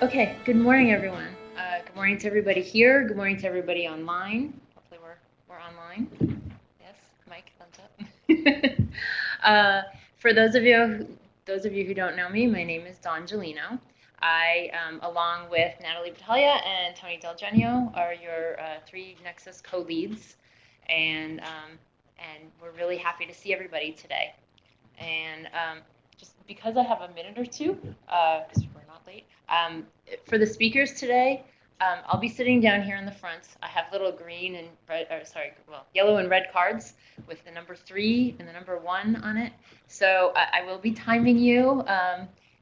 Okay, good morning, everyone. Good morning to everybody here. Good morning to everybody online. Hopefully we're online. Yes, Mike, thumbs up. For those of you who don't know me, my name is Dawn Gelino. I, along with Natalie Battaglia and Tony Del Genio, are your three NExSS co-leads, and we're really happy to see everybody today. And just because I have a minute or two, because we're not late, for the speakers today, I'll be sitting down here in the front. I have little green and red, or sorry, well, yellow and red cards with the number 3 and the number 1 on it. So I will be timing you.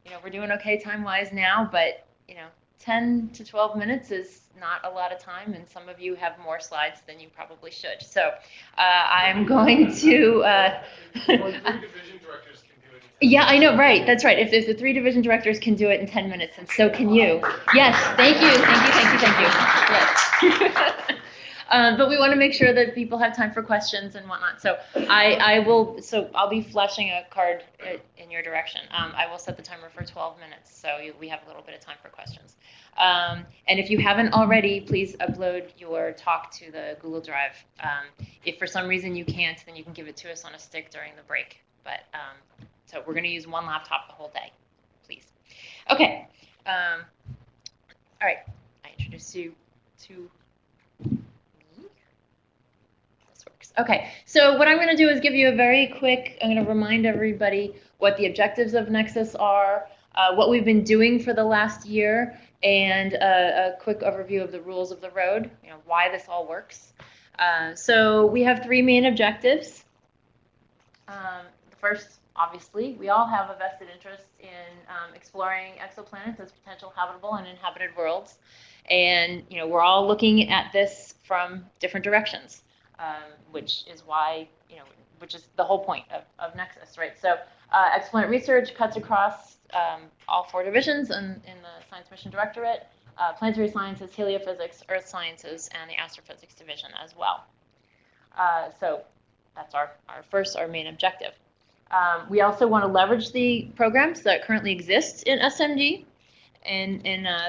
You know, we're doing okay time-wise now, but you know, 10 to 12 minutes is not a lot of time, and some of you have more slides than you probably should. So I'm going to. Yeah, I know, right. That's right. If the 3 division directors can do it in 10 minutes, and so can you. Yes, thank you. Yes. But we want to make sure that people have time for questions and whatnot. So I'll be flashing a card in your direction. I will set the timer for 12 minutes, so we have a little bit of time for questions. And if you haven't already, please upload your talk to the Google Drive. If for some reason you can't, then you can give it to us on a stick during the break. But so we're going to use one laptop the whole day, please. Okay. All right. I introduce you to me. This works. Okay. So what I'm going to do is give you a very quick, I'm going to remind everybody what the objectives of NExSS are, what we've been doing for the last year, and a quick overview of the rules of the road, you know, why this all works. So we have 3 main objectives. The first, obviously, we all have a vested interest in exploring exoplanets as potential habitable and inhabited worlds. And, you know, we're all looking at this from different directions, which is why, you know, which is the whole point of NExSS, right? So exoplanet research cuts across all 4 divisions in the Science Mission Directorate, planetary sciences, heliophysics, earth sciences, and the astrophysics division as well. So that's our main objective. We also want to leverage the programs that currently exist in SMG in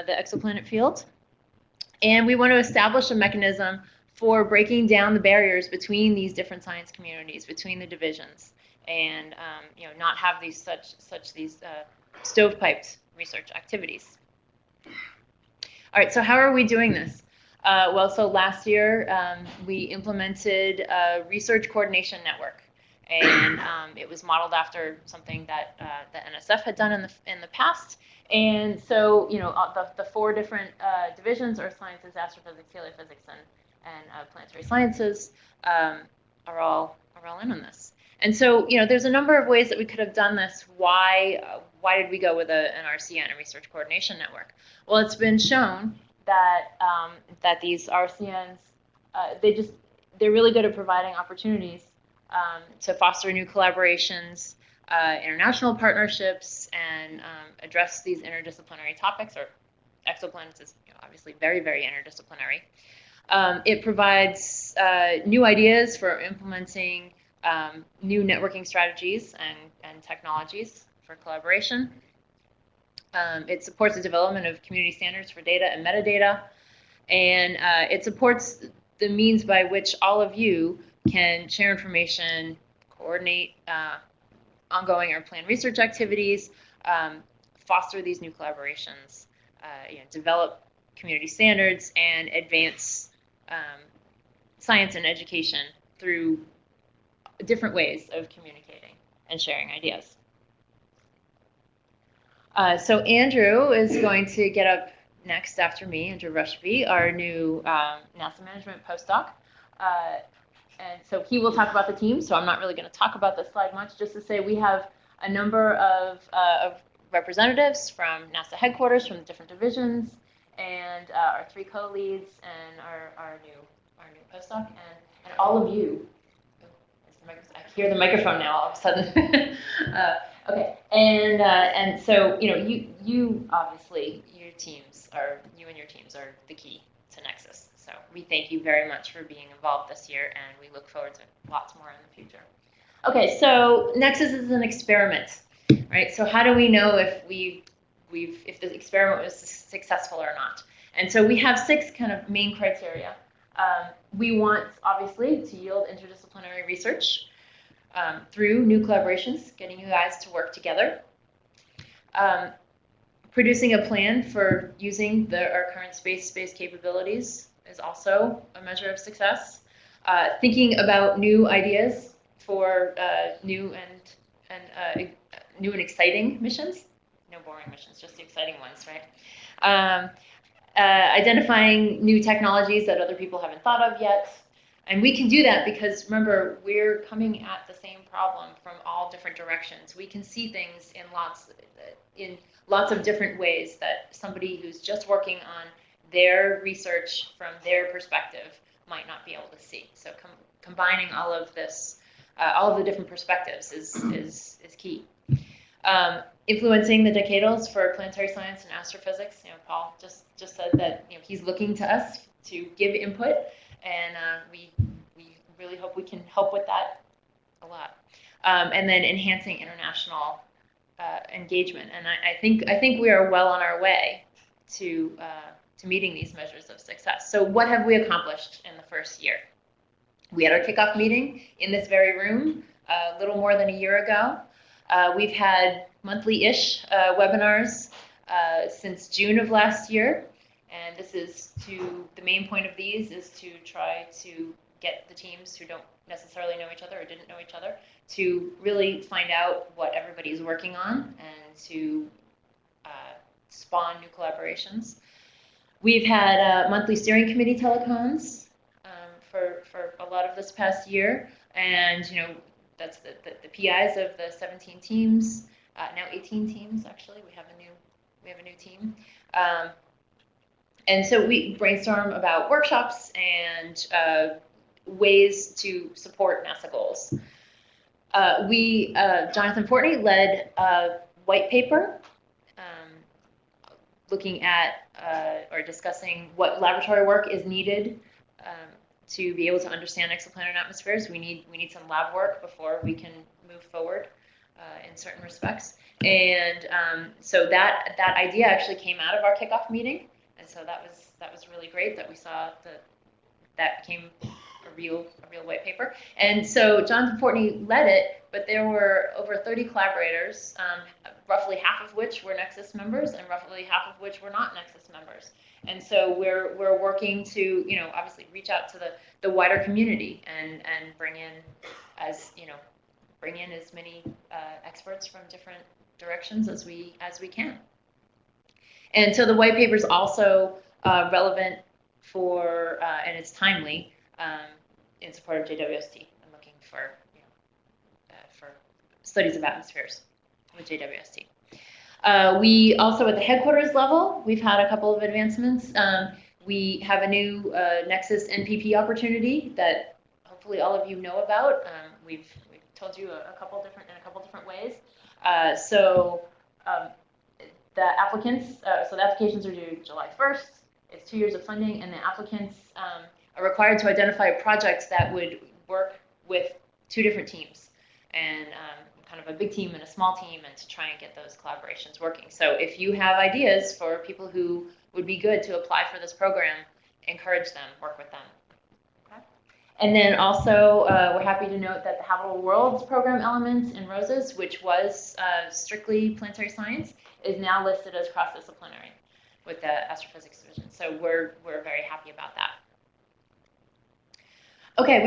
the exoplanet field. And we want to establish a mechanism for breaking down the barriers between these different science communities, between the divisions, and you know, not have these stovepiped research activities. All right, so how are we doing this? Well, so last year we implemented a research coordination network. And it was modeled after something that the NSF had done in the past. And so, you know, the 4 different divisions, earth sciences, astrophysics, heliophysics, and planetary sciences, are all in on this. And so, you know, there's a number of ways that we could have done this. Why did we go with an RCN, a research coordination network? Well, it's been shown that that these RCNs, they're really good at providing opportunities to foster new collaborations, international partnerships, and address these interdisciplinary topics. Or exoplanets is, you know, obviously very, very interdisciplinary. It provides new ideas for implementing new networking strategies and technologies for collaboration. It supports the development of community standards for data and metadata, and it supports the means by which all of you can share information, coordinate ongoing or planned research activities, foster these new collaborations, you know, develop community standards, and advance science and education through different ways of communicating and sharing ideas. So Andrew is going to get up next after me, Andrew Rushby, our new NASA management postdoc. And so he will talk about the team, so I'm not really going to talk about this slide much, just to say we have a number of representatives from NASA headquarters, from the different divisions, and our 3 co-leads, and our new postdoc, and all of you. I hear the microphone now all of a sudden. Okay, and so, you know, you obviously, you and your teams are the key to NExSS. So we thank you very much for being involved this year, and we look forward to lots more in the future. Okay, so NExSS is an experiment, right? So how do we know if we if the experiment was successful or not. And so we have 6 kind of main criteria. We want, obviously, to yield interdisciplinary research through new collaborations, getting you guys to work together. Producing a plan for using our current space-based capabilities is also a measure of success. Thinking about new ideas for new and exciting missions. No boring missions, just the exciting ones, right? Identifying new technologies that other people haven't thought of yet. And we can do that because, remember, we're coming at the same problem from all different directions. We can see things in lots of different ways that somebody who's just working on their research from their perspective might not be able to see. So combining all of this, all of the different perspectives is key. Influencing the decadals for planetary science and astrophysics. Paul just said that he's looking to us to give input, and we really hope we can help with that a lot. And then enhancing international engagement. And I think we are well on our way to meeting these measures of success. So what have we accomplished in the first year? We had our kickoff meeting in this very room a little more than a year ago. We've had monthly-ish webinars since June of last year, and the main point of these is to try to get the teams who don't necessarily know each other or didn't know each other to really find out what everybody's working on and to spawn new collaborations. We've had monthly steering committee telecons for a lot of this past year, and that's the PIs of the 17 teams, now 18 teams actually. We have a new team, and so we brainstorm about workshops and ways to support NASA goals. Jonathan Fortney led a white paper looking at or discussing what laboratory work is needed to be able to understand exoplanet atmospheres. We need some lab work before we can move forward in certain respects. And so that idea actually came out of our kickoff meeting, and so that was really great that we saw that became a real white paper. And so Jonathan Fortney led it, but there were over 30 collaborators, roughly half of which were NExSS members and roughly half of which were not NExSS members. And so we're working to obviously reach out to the wider community and bring in as many experts from different directions as we can. And so the white paper is also relevant for and it's timely in support of JWST and looking for studies of atmospheres with JWST. We also, at the headquarters level, we've had a couple of advancements. We have a new NExSS NPP opportunity that hopefully all of you know about. We've told you in a couple different ways. The applications are due July 1st. It's 2 years of funding, and the applicants are required to identify projects that would work with 2 different teams, and kind of a big team and a small team, and to try and get those collaborations working. So if you have ideas for people who would be good to apply for this program, encourage them, work with them. Okay. And then also, we're happy to note that the Habitable Worlds program element in ROSES, which was strictly planetary science, is now listed as cross-disciplinary with the astrophysics division. So we're very happy about that. Okay,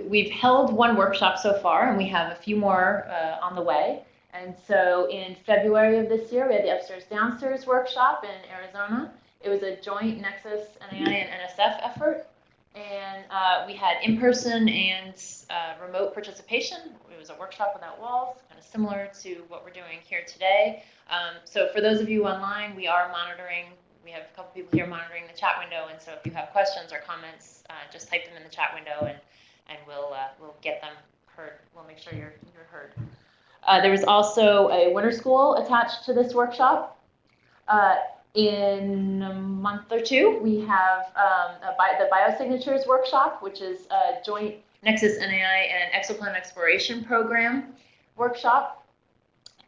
we've held 1 workshop so far, and we have a few more on the way. And so in February of this year, we had the Upstairs Downstairs workshop in Arizona. It was a joint NExSS, NAI, and NSF effort, and we had in-person and remote participation. It was a workshop without walls, kind of similar to what we're doing here today. So for those of you online, we are monitoring. We have a couple people here monitoring the chat window, and so if you have questions or comments, just type them in the chat window, and we'll get them heard. We'll make sure you're heard. There was also a winter school attached to this workshop. In a month or 2, we have the biosignatures workshop, which is a joint NExSS, NAI, and Exoplanet Exploration Program workshop.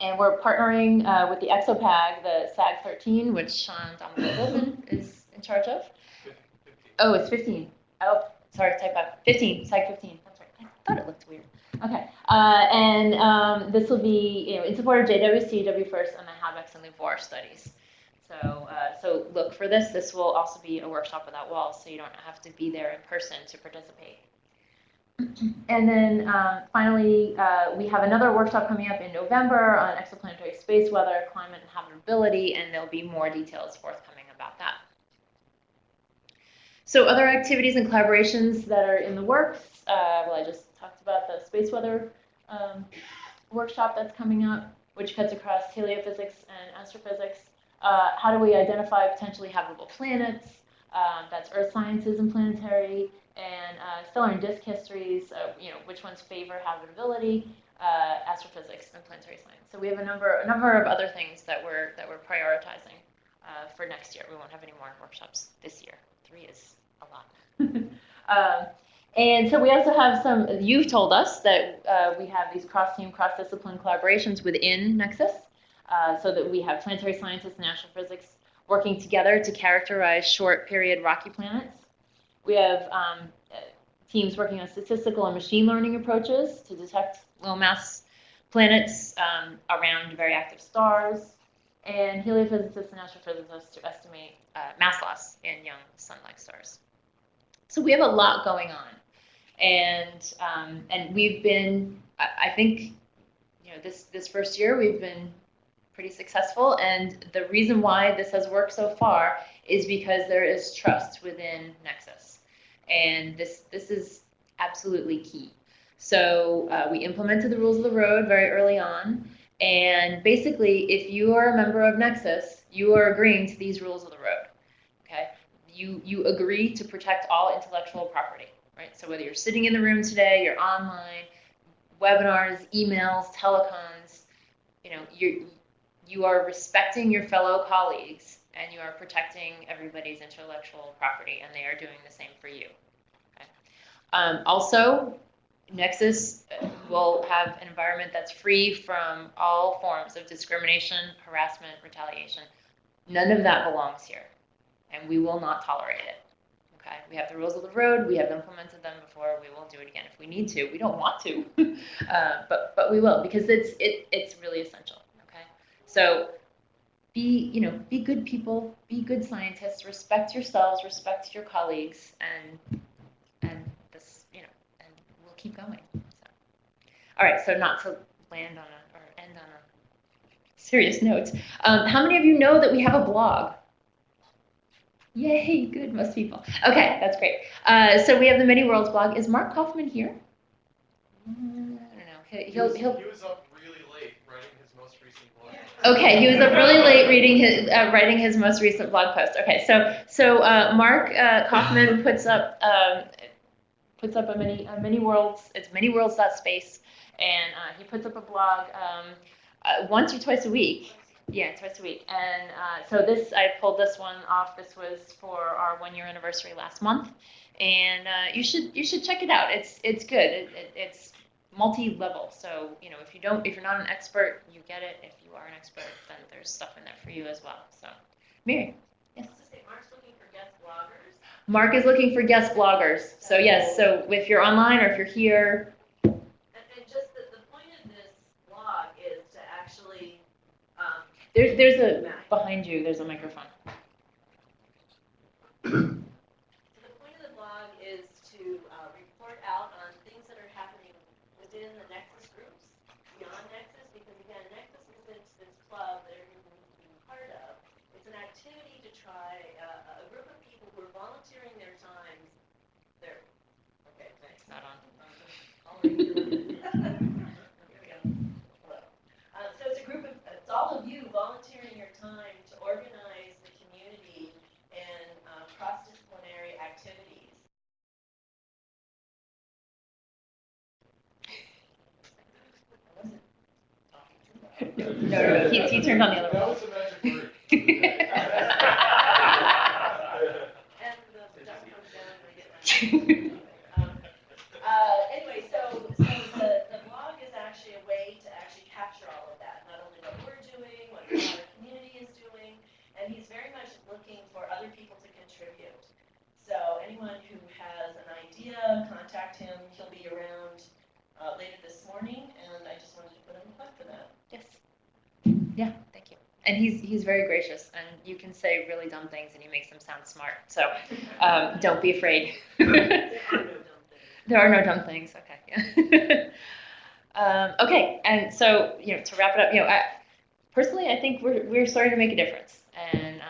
And we're partnering with the Exopag, the SAG-13, which Sean Domingo is in charge of. 15. Oh, it's 15. Oh, sorry, type up. 15, SAG-15. That's right. I thought it looked weird. Okay. This will be in support of JWST, W1st, and the HABEX and LUVOIR studies. So look for this. This will also be a workshop without walls, so you don't have to be there in person to participate. And then finally, we have another workshop coming up in November on exoplanetary space weather, climate, and habitability, and there'll be more details forthcoming about that. So other activities and collaborations that are in the works, well, I just talked about the space weather workshop that's coming up, which cuts across heliophysics and astrophysics. How do we identify potentially habitable planets? That's Earth sciences and planetary, and stellar and disk histories. Which ones favor habitability? Astrophysics and planetary science. So we have a number of other things that we're prioritizing for next year. We won't have any more workshops this year. 3 is a lot. And so we also have some. You've told us that we have these cross-team, cross-discipline collaborations within NExSS. So that we have planetary scientists and astrophysics working together to characterize short-period rocky planets. We have teams working on statistical and machine learning approaches to detect low-mass planets around very active stars, and heliophysicists and astrophysicists to estimate mass loss in young sun-like stars. So we have a lot going on, and we've been, I think, this first year we've been pretty successful, and the reason why this has worked so far is because there is trust within NExSS, and this is absolutely key. So we implemented the rules of the road very early on, and basically, if you are a member of NExSS, you are agreeing to these rules of the road. Okay, you agree to protect all intellectual property, right? So whether you're sitting in the room today, you're online, webinars, emails, telecoms, you are respecting your fellow colleagues, and you are protecting everybody's intellectual property, and they are doing the same for you. Okay? Also, NExSS will have an environment that's free from all forms of discrimination, harassment, retaliation. None of that belongs here, and we will not tolerate it. Okay? We have the rules of the road. We have implemented them before. We will do it again if we need to. We don't want to, but we will, because it's really essential. So be good people, be good scientists, respect yourselves, respect your colleagues, and this, and we'll keep going. So. All right, so not to end on a serious note. How many of you know that we have a blog? Yay, good, most people. Okay, that's great. So we have the Many Worlds blog. Is Mark Kaufman here? I don't know. He was up really late writing his most recent blog. Okay, he was up really late writing his most recent blog post. Okay, so Mark Kaufman puts up a many worlds. It's manyworlds.space, and he puts up a blog once or twice a week. Yeah, twice a week. And so I pulled this one off. This was for our 1-year anniversary last month, and you should check it out. It's good. It's multi-level. So if you're not an expert, you get it. If you are an expert, then there's stuff in there for you as well. So, Mary, yes. Mark's looking for guest bloggers. Mark is looking for guest bloggers. So yes. So if you're online or if you're here. And just the point of this blog is to actually. There's a behind you. There's a microphone. So the point of the blog is to report out on things that are happening within the NExSS groups, beyond NExSS, because again, NExSS is this club that everyone needs to be part of. It's an activity to try a group of people who are volunteering their time. Okay, thanks. Not on. So it's all of you volunteering your time to organize the community in cross-disciplinary activities. No. He turned on the other one. That was a magic word. And the duck comes down and they get anyway, so the blog is actually a way to actually capture all of that, not only he's very gracious, and you can say really dumb things, and he makes them sound smart. So don't be afraid. There are no dumb things. Okay. Yeah. Okay, and so to wrap it up, personally, I think we're starting to make a difference, and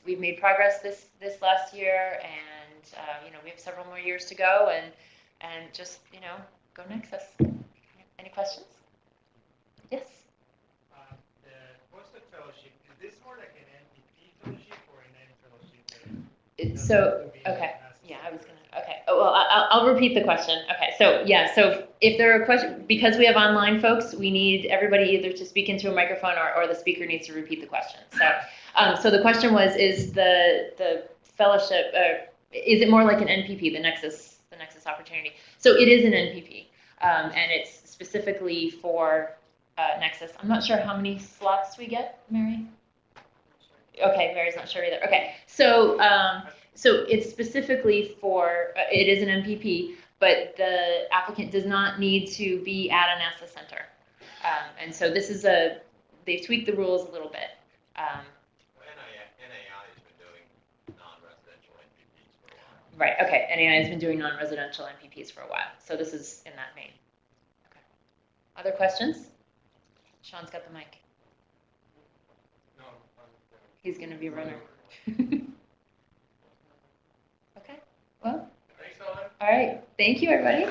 we've made progress this last year, and we have several more years to go, and just go NExSS. Any questions? Yes. The postdoc fellowship, is this more like an NPP fellowship or an N fellowship? So okay, yeah, I was gonna. Okay, well, I'll repeat the question. Okay, so yeah, so if there are questions, because we have online folks, we need everybody either to speak into a microphone or the speaker needs to repeat the question. So the question was, is the fellowship, is it more like an NPP, the NExSS opportunity? So it is an NPP, and it's specifically for NExSS. I'm not sure how many slots we get, Mary. Okay, Mary's not sure either. Okay, so it's specifically for, it is an MPP, but the applicant does not need to be at a NASA center. And so this is they've tweaked the rules a little bit. NAI has been doing non-residential NPPs for a while. Right, okay, NAI has been doing non-residential NPPs for a while, so this is in that vein. Okay. Other questions? Sean's got the mic. No, He's going to be a runner. Okay, well, thanks, Ellen. all right. Thank you, everybody.